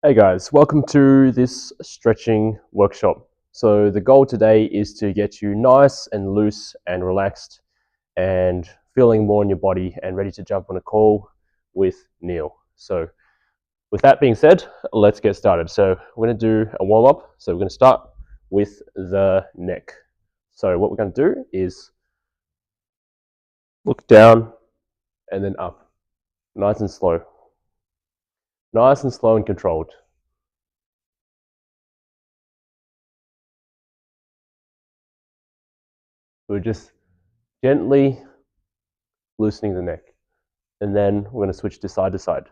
Hey guys, welcome to this stretching workshop. So the goal today is to get you nice and loose and relaxed and feeling more in your body and ready to jump on a call with Neil. So with that being said, let's get started. So we're going to do a warm up. So we're going to start with the neck. So what we're going to do is look down and then up, nice and slow. Nice and slow and controlled. We're just gently loosening the neck. And then we're going to switch to side to side.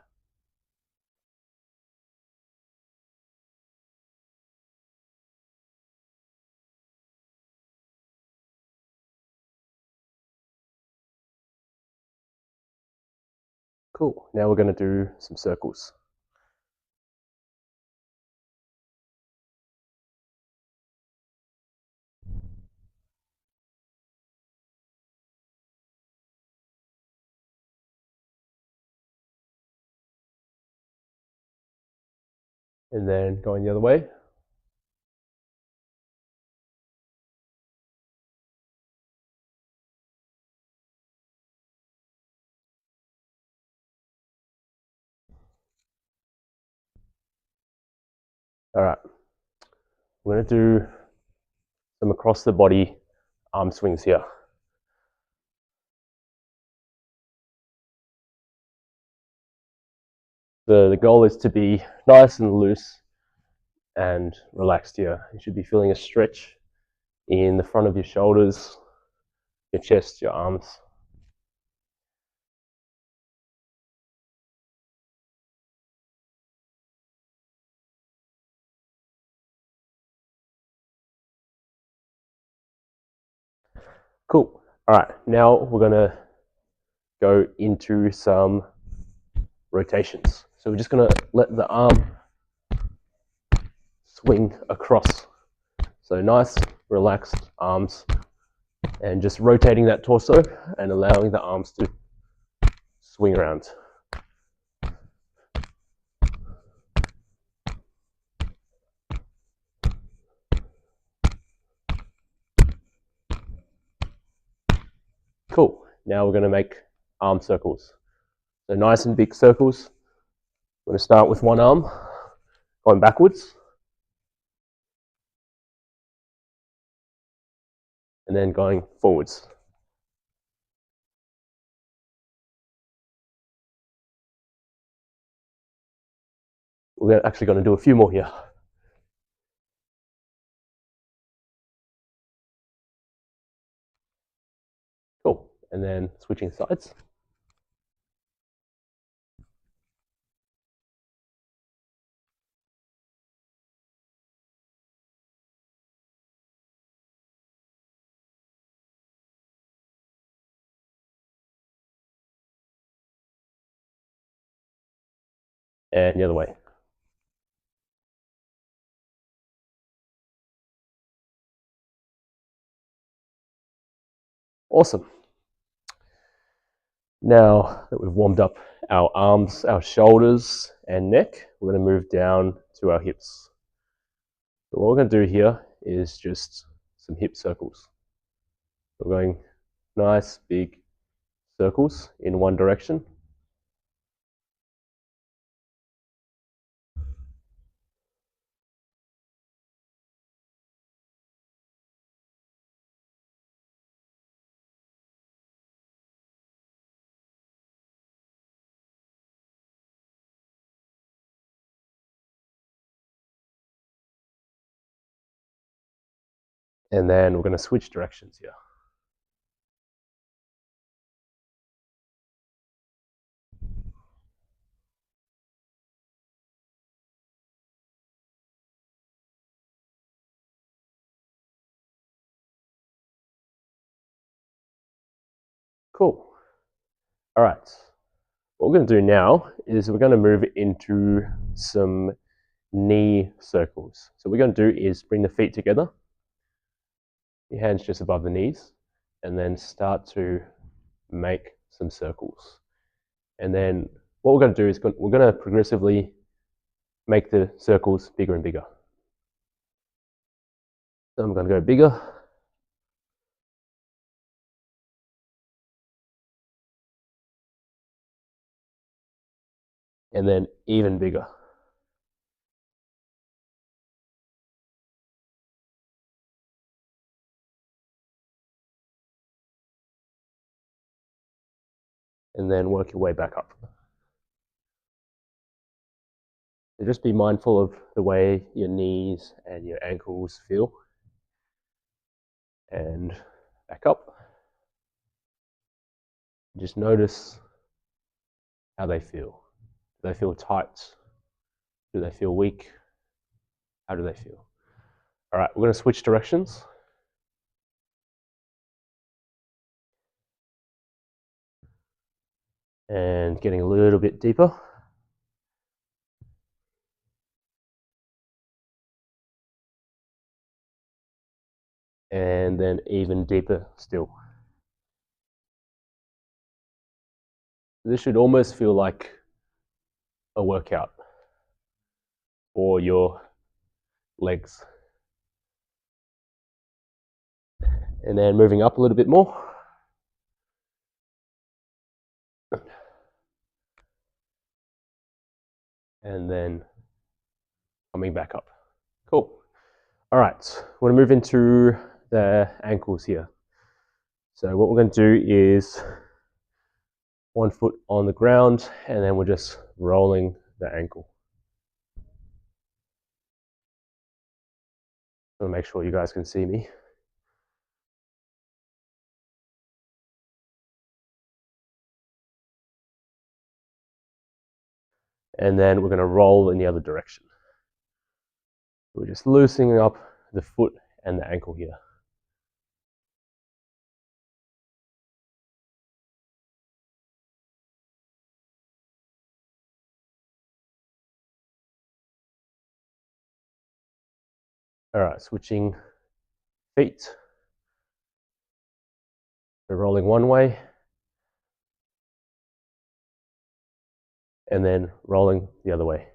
Cool. Now we're going to do some circles. And then going the other way. All right. We're going to do some across the body arm swings here. The goal is to be nice and loose and relaxed here. You should be feeling a stretch in the front of your shoulders, your chest, your arms. Cool. All right. Now we're going to go into some rotations. So we're just going to let the arm swing across. So nice, relaxed arms, and just rotating that torso and allowing the arms to swing around. Cool. Now we're going to make arm circles. So nice and big circles. I'm going to start with one arm, going backwards, and then going forwards. We're actually going to do a few more here. Cool. And then switching sides. And the other way. Awesome. Now that we've warmed up our arms, our shoulders, and neck, we're going to move down to our hips. So what we're going to do here is just some hip circles. We're going nice big circles in one direction. And then we're going to switch directions here. Cool. All right. What we're going to do now is we're going to move into some knee circles. So what we're going to do is bring the feet together, your hands just above the knees, and then start to make some circles. And then what we're going to do is we're going to progressively make the circles bigger and bigger. So I'm going to go bigger. And then even bigger. And then work your way back up. So just be mindful of the way your knees and your ankles feel. And back up. Just notice how they feel. Do they feel tight? Do they feel weak? How do they feel? All right, we're going to switch directions. And getting a little bit deeper. And then even deeper still. This should almost feel like a workout for your legs. And then moving up a little bit more. And then coming back up. Cool. All right, we're going to move into the ankles here. So what we're going to do is 1 foot on the ground, and then we're just rolling the ankle. I'll make sure you guys can see me. And then we're going to roll in the other direction. We're just loosening up the foot and the ankle here. All right, switching feet. So rolling one way, and then rolling the other way.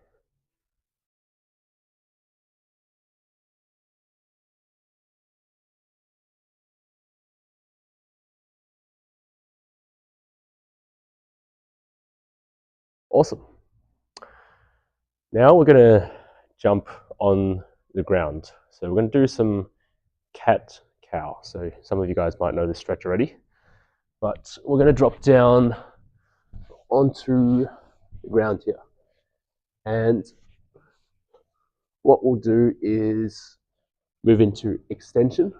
Awesome. Now we're going to jump on the ground. So we're going to do some cat-cow. So some of you guys might know this stretch already, but we're going to drop down onto the ground here. And what we'll do is move into extension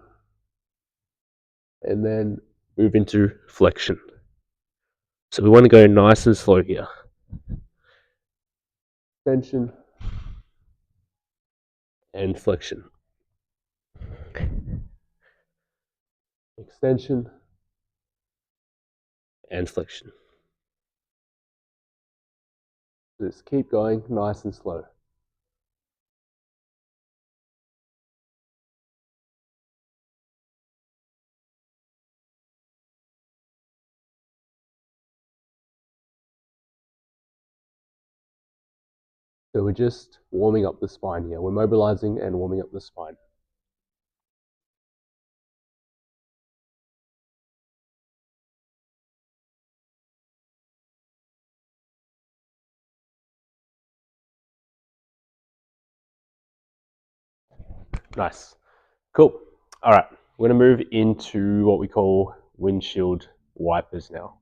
and then move into flexion. So we want to go nice and slow here. Extension and flexion. Extension and flexion. Just keep going nice and slow. So we're just warming up the spine here. We're mobilizing and warming up the spine. Nice. Cool. All right, we're going to move into what we call windshield wipers now.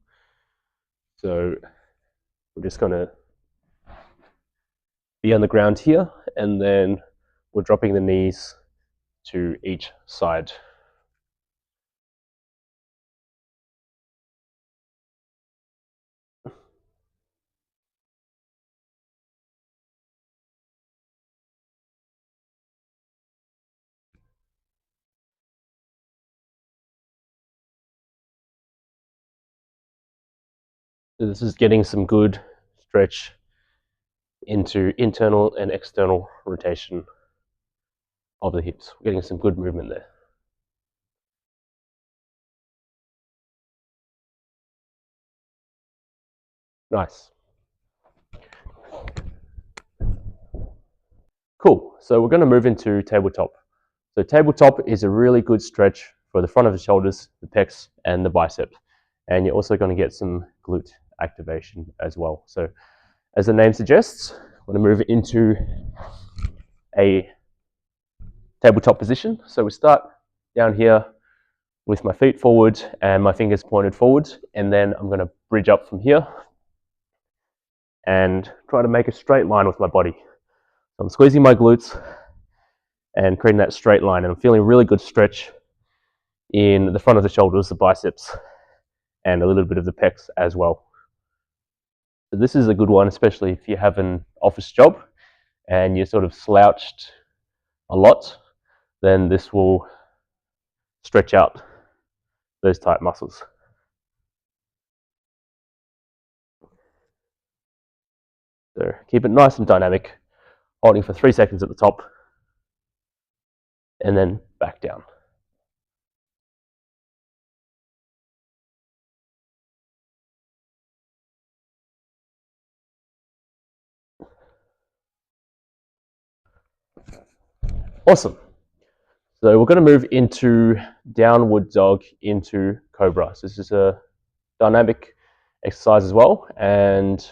So we're just going to be on the ground here, and then we're dropping the knees to each side. So this is getting some good stretch into internal and external rotation of the hips. We're getting some good movement there. Nice. Cool. So we're going to move into tabletop. So tabletop is a really good stretch for the front of the shoulders, the pecs, and the biceps. And you're also going to get some glute activation as well. So as the name suggests, we're going to move into a tabletop position. So we start down here with my feet forward and my fingers pointed forward. And then I'm going to bridge up from here and try to make a straight line with my body. So I'm squeezing my glutes and creating that straight line. And I'm feeling a really good stretch in the front of the shoulders, the biceps, and a little bit of the pecs as well. So this is a good one, especially if you have an office job and you're sort of slouched a lot, then this will stretch out those tight muscles. So keep it nice and dynamic, holding for 3 seconds at the top, and then back down. Awesome. So we're going to move into downward dog into cobra. So this is a dynamic exercise as well, and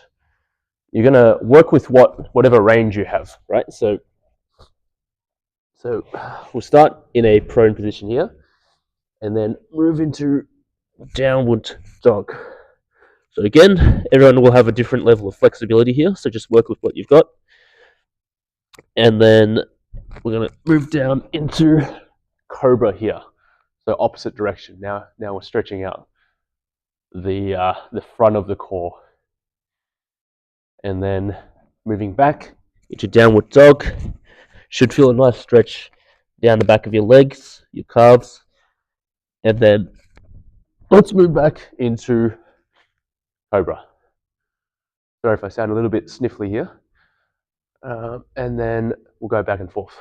you're going to work with whatever range you have, right? So we'll start in a prone position here, and then move into downward dog. So again, everyone will have a different level of flexibility here, so just work with what you've got. And then we're going to move down into cobra here, so opposite direction. Now we're stretching out the front of the core, and then moving back into downward dog. Should feel a nice stretch down the back of your legs, your calves, and then let's move back into cobra. Sorry if I sound a little bit sniffly here. And then we'll go back and forth.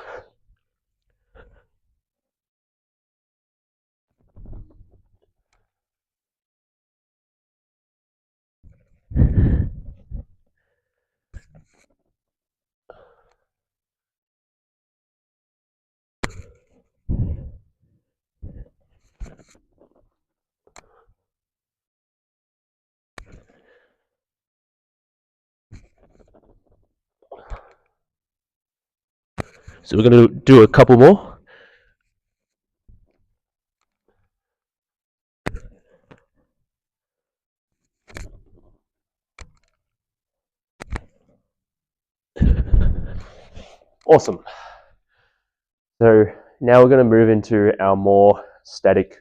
So we're going to do a couple more. Awesome. So now we're going to move into our more static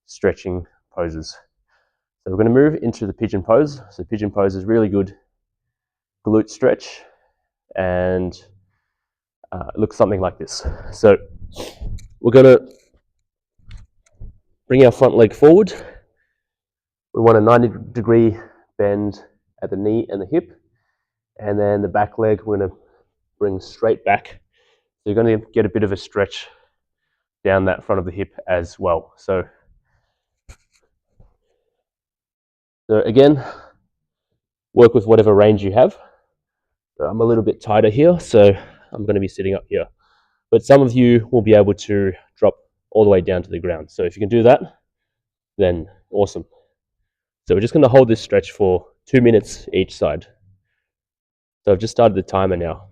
stretching poses. So we're going to move into the pigeon pose. So pigeon pose is really good glute stretch, and it looks something like this. So we're going to bring our front leg forward. We want a 90-degree bend at the knee and the hip, and then the back leg we're going to bring straight back. So you're going to get a bit of a stretch down that front of the hip as well. So again, work with whatever range you have. So I'm a little bit tighter here, so I'm going to be sitting up here. But some of you will be able to drop all the way down to the ground. So if you can do that, then awesome. So we're just going to hold this stretch for 2 minutes each side. So I've just started the timer now.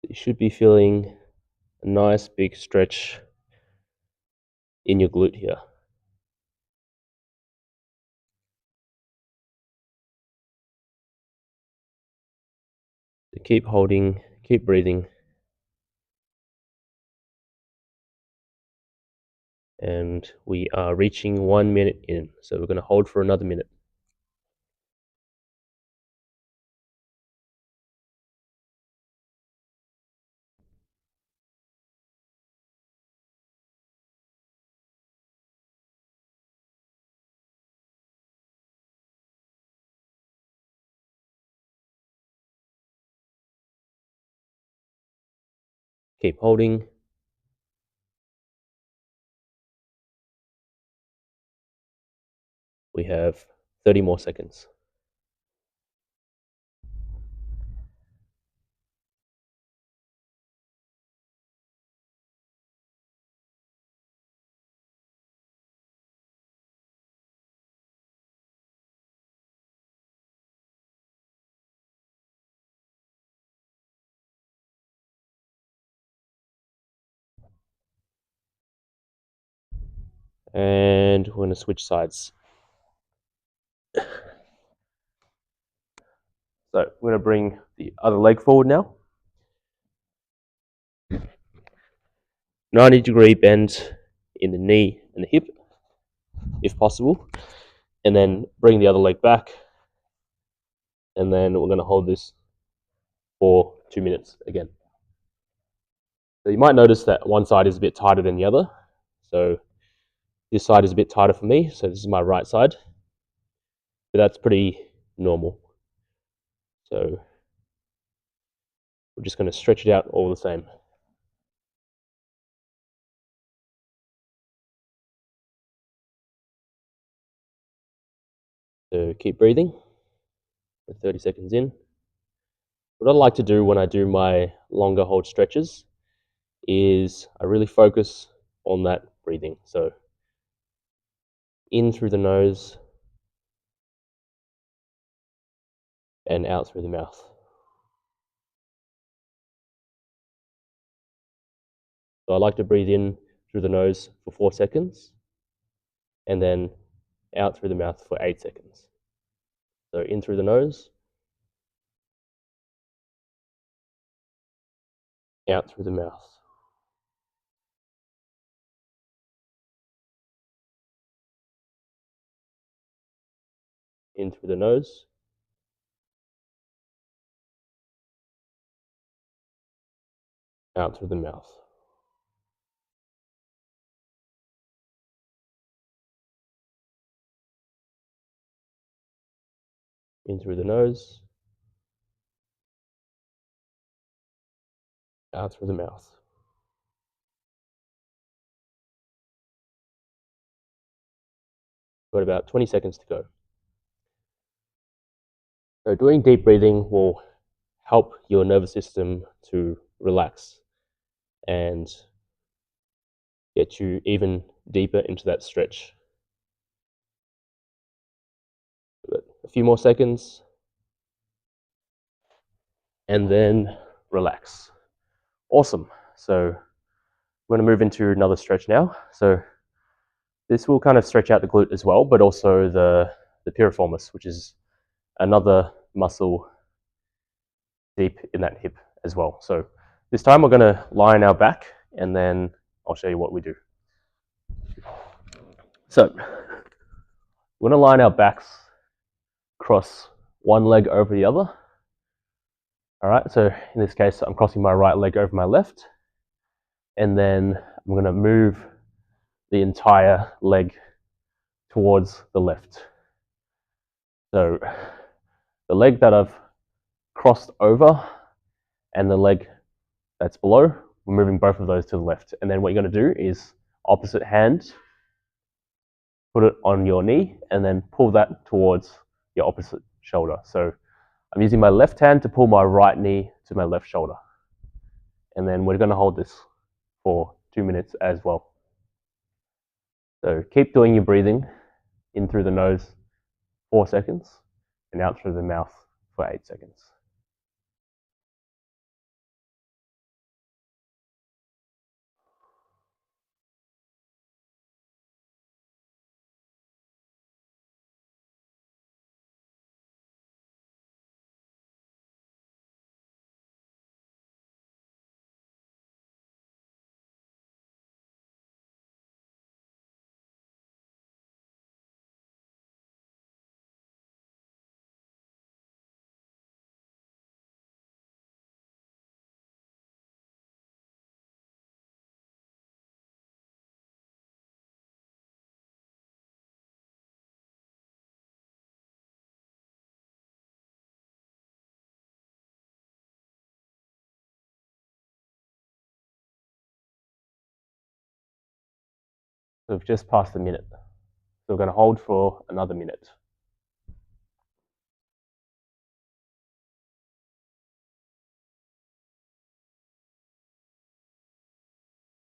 You should be feeling a nice big stretch in your glute here. So keep holding, keep breathing. And we are reaching 1 minute in. So we're going to hold for another minute. Keep holding. We have 30 more seconds. And we're going to switch sides. So we're going to bring the other leg forward now. 90-degree bend in the knee and the hip, if possible. And then bring the other leg back. And then we're going to hold this for 2 minutes again. So you might notice that one side is a bit tighter than the other. So this side is a bit tighter for me. So this is my right side. But that's pretty normal. So we're just going to stretch it out all the same. So keep breathing. 30 seconds in. What I like to do when I do my longer hold stretches is I really focus on that breathing. So in through the nose and out through the mouth. So I like to breathe in through the nose for 4 seconds and then out through the mouth for 8 seconds. So in through the nose, out through the mouth. In through the nose, out through the mouth. In through the nose, out through the mouth. Got about 20 seconds to go. So doing deep breathing will help your nervous system to relax and get you even deeper into that stretch. A few more seconds and then relax. Awesome. So we're going to move into another stretch now. So this will kind of stretch out the glute as well, but also the piriformis, which is another muscle deep in that hip as well. So this time we're going to lie on our back and then I'll show you what we do. So we're going to line our backs, cross one leg over the other. All right, so in this case, I'm crossing my right leg over my left, and then I'm going to move the entire leg towards the left. So the leg that I've crossed over and the leg that's below, we're moving both of those to the left. And then what you're going to do is opposite hand, put it on your knee, and then pull that towards your opposite shoulder. So I'm using my left hand to pull my right knee to my left shoulder. And then we're going to hold this for 2 minutes as well. So keep doing your breathing in through the nose 4 seconds and out through the mouth for 8 seconds. So we've just passed the minute. So we're going to hold for another minute.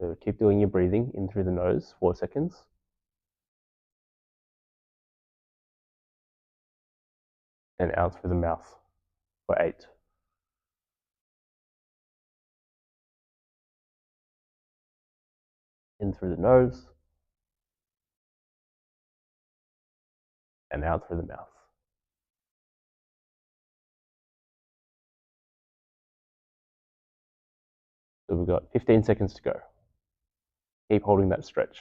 So keep doing your breathing in through the nose, 4 seconds. And out through the mouth for 8. In through the nose. And out through the mouth. So we've got 15 seconds to go. Keep holding that stretch.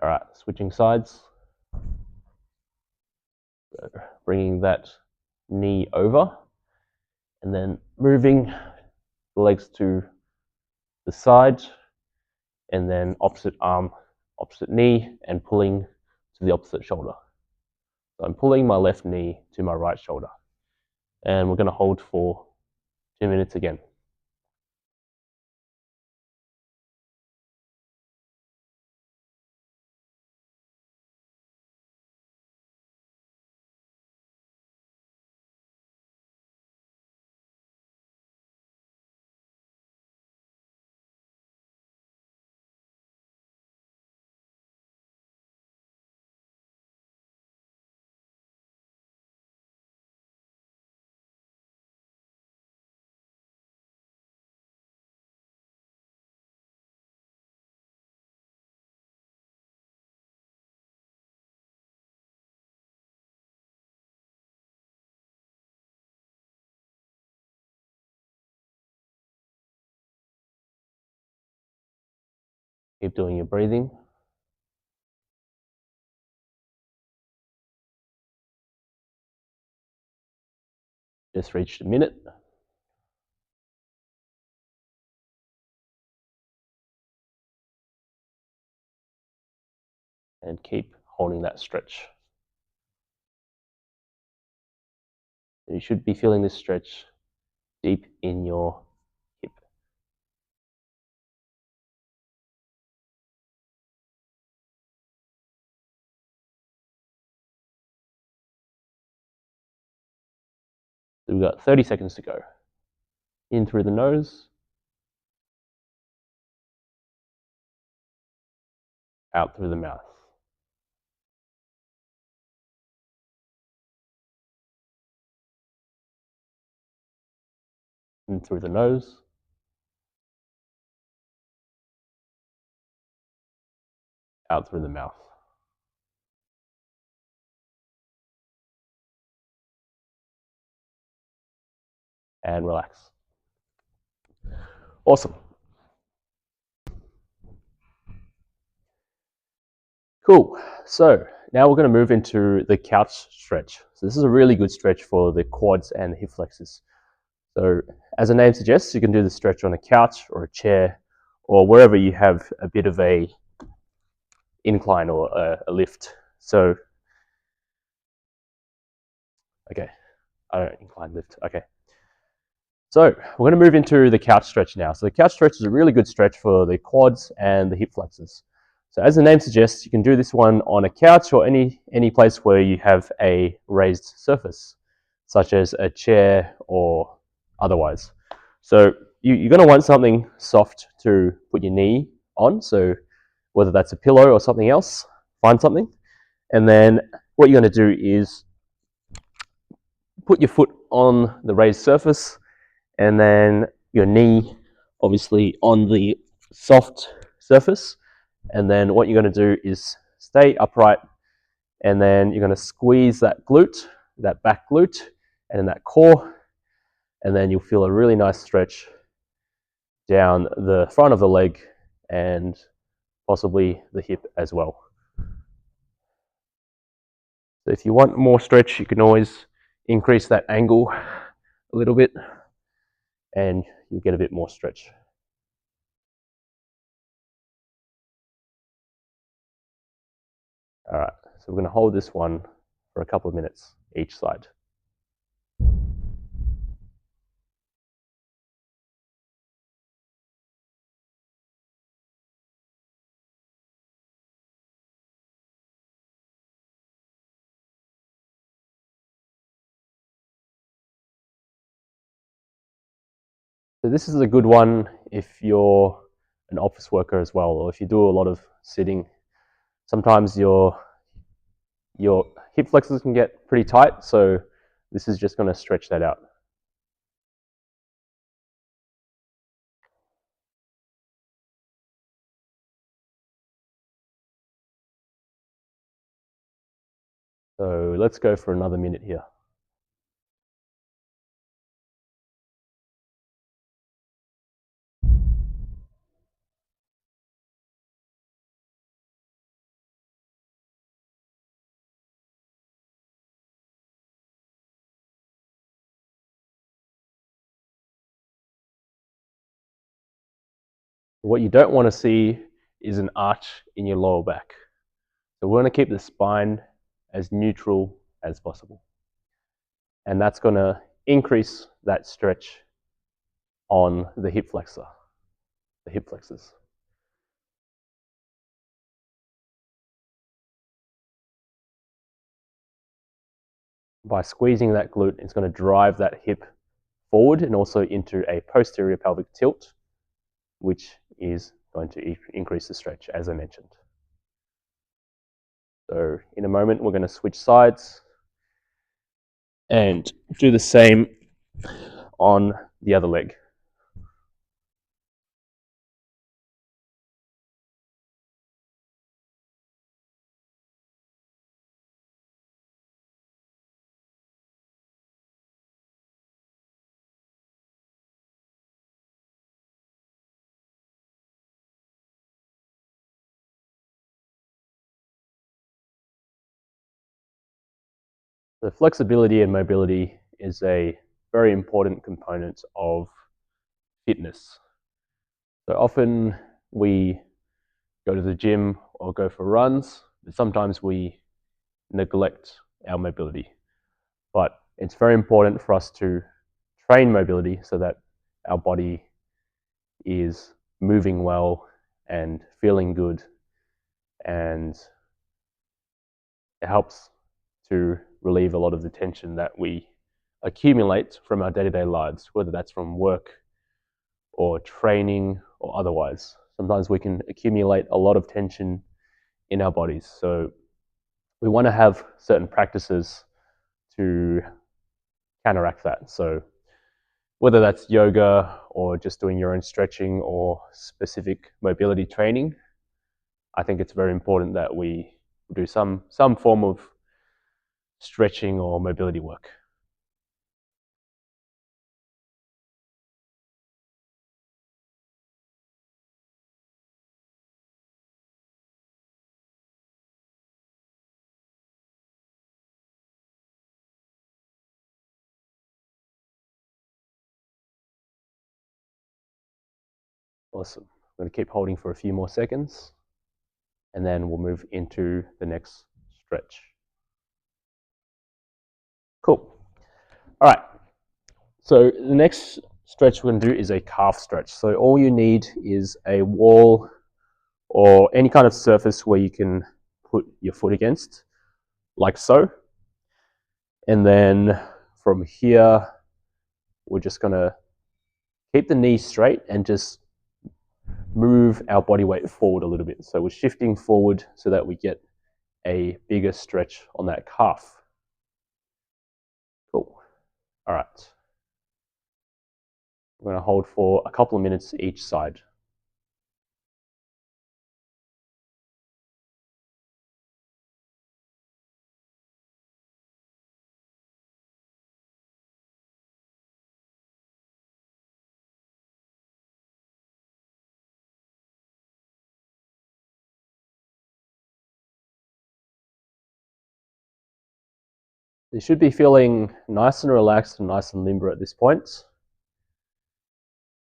All right, switching sides. So bringing that knee over and then moving the legs to the side and then opposite arm, opposite knee, and pulling to the opposite shoulder. So I'm pulling my left knee to my right shoulder. And we're going to hold for 2 minutes again. Keep doing your breathing. Just reached a minute. And keep holding that stretch. You should be feeling this stretch deep in your hip. So we've got 30 seconds to go. In through the nose. Out through the mouth. In through the nose. Out through the mouth. And relax. Awesome. Cool. So now we're going to move into the couch stretch. So this is a really good stretch for the quads and the hip flexors. So as the name suggests, you can do the stretch on a couch or a chair or wherever you have a bit of a incline or a lift. So, okay, I don't incline lift. Okay. So we're going to move into the couch stretch now. So the couch stretch is a really good stretch for the quads and the hip flexors. So as the name suggests, you can do this one on a couch or any place where you have a raised surface, such as a chair or otherwise. So you're going to want something soft to put your knee on. So whether that's a pillow or something else, find something. And then what you're going to do is put your foot on the raised surface and then your knee obviously on the soft surface. And then what you're going to do is stay upright and then you're going to squeeze that glute, that back glute, and then that core, and then you'll feel a really nice stretch down the front of the leg and possibly the hip as well. So if you want more stretch, you can always increase that angle a little bit and you'll get a bit more stretch. All right, so we're going to hold this one for a couple of minutes each side. So this is a good one if you're an office worker as well, or if you do a lot of sitting. Sometimes your hip flexors can get pretty tight, so this is just going to stretch that out. So let's go for another minute here. What you don't want to see is an arch in your lower back. So we want to keep the spine as neutral as possible. And that's going to increase that stretch on the hip flexors. By squeezing that glute, it's going to drive that hip forward and also into a posterior pelvic tilt, which is going to increase the stretch, as I mentioned. So in a moment, we're going to switch sides and do the same on the other leg. The flexibility and mobility is a very important component of fitness. So often we go to the gym or go for runs, but sometimes we neglect our mobility. But it's very important for us to train mobility so that our body is moving well and feeling good, and it helps to relieve a lot of the tension that we accumulate from our day-to-day lives, whether that's from work or training or otherwise. Sometimes we can accumulate a lot of tension in our bodies. So we want to have certain practices to counteract that. So whether that's yoga or just doing your own stretching or specific mobility training, I think it's very important that we do some form of stretching or mobility work. Awesome. I'm going to keep holding for a few more seconds, and then we'll move into the next stretch. Cool. All right. So the next stretch we're going to do is a calf stretch. So all you need is a wall or any kind of surface where you can put your foot against, like so. And then from here, we're just going to keep the knees straight and just move our body weight forward a little bit. So we're shifting forward so that we get a bigger stretch on that calf. Cool. All right. We're going to hold for a couple of minutes each side. You should be feeling nice and relaxed and nice and limber at this point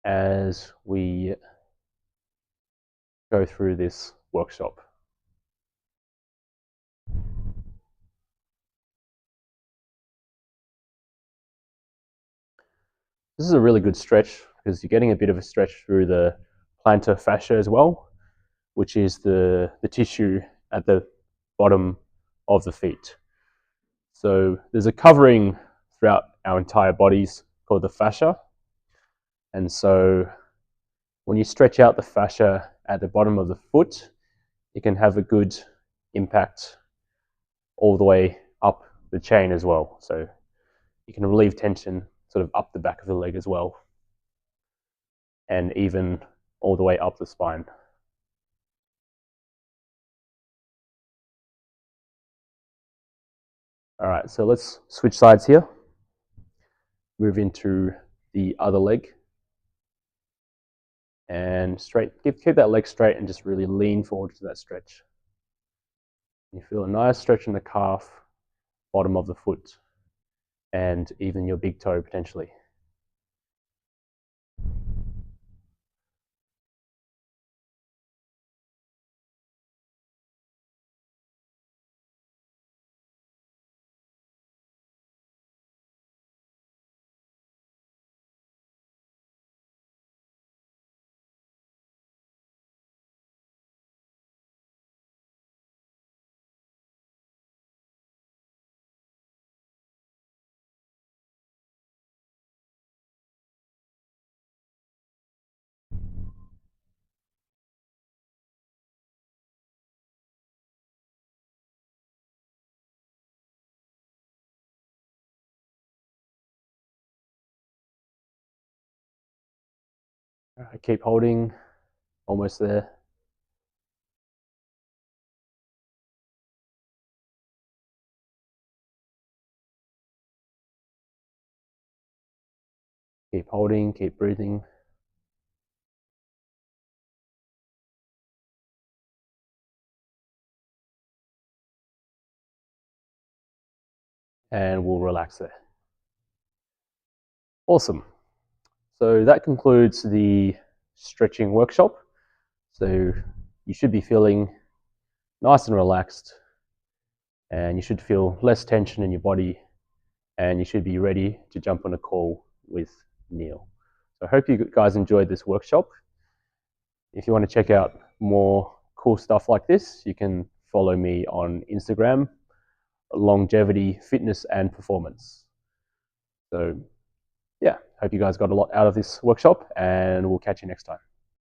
as we go through this workshop. This is a really good stretch because you're getting a bit of a stretch through the plantar fascia as well, which is the tissue at the bottom of the feet. So there's a covering throughout our entire bodies called the fascia. And so when you stretch out the fascia at the bottom of the foot, it can have a good impact all the way up the chain as well. So you can relieve tension sort of up the back of the leg as well, and even all the way up the spine. All right, so let's switch sides here. Move into the other leg. And straight, keep that leg straight and just really lean forward to that stretch. You feel a nice stretch in the calf, bottom of the foot, and even your big toe potentially. All right, keep holding, almost there. Keep holding, keep breathing. And we'll relax there. Awesome. So that concludes the stretching workshop. So you should be feeling nice and relaxed, and you should feel less tension in your body, and you should be ready to jump on a call with Neil. So I hope you guys enjoyed this workshop. If you want to check out more cool stuff like this, you can follow me on Instagram, Longevity Fitness and Performance. So yeah, hope you guys got a lot out of this workshop, and we'll catch you next time.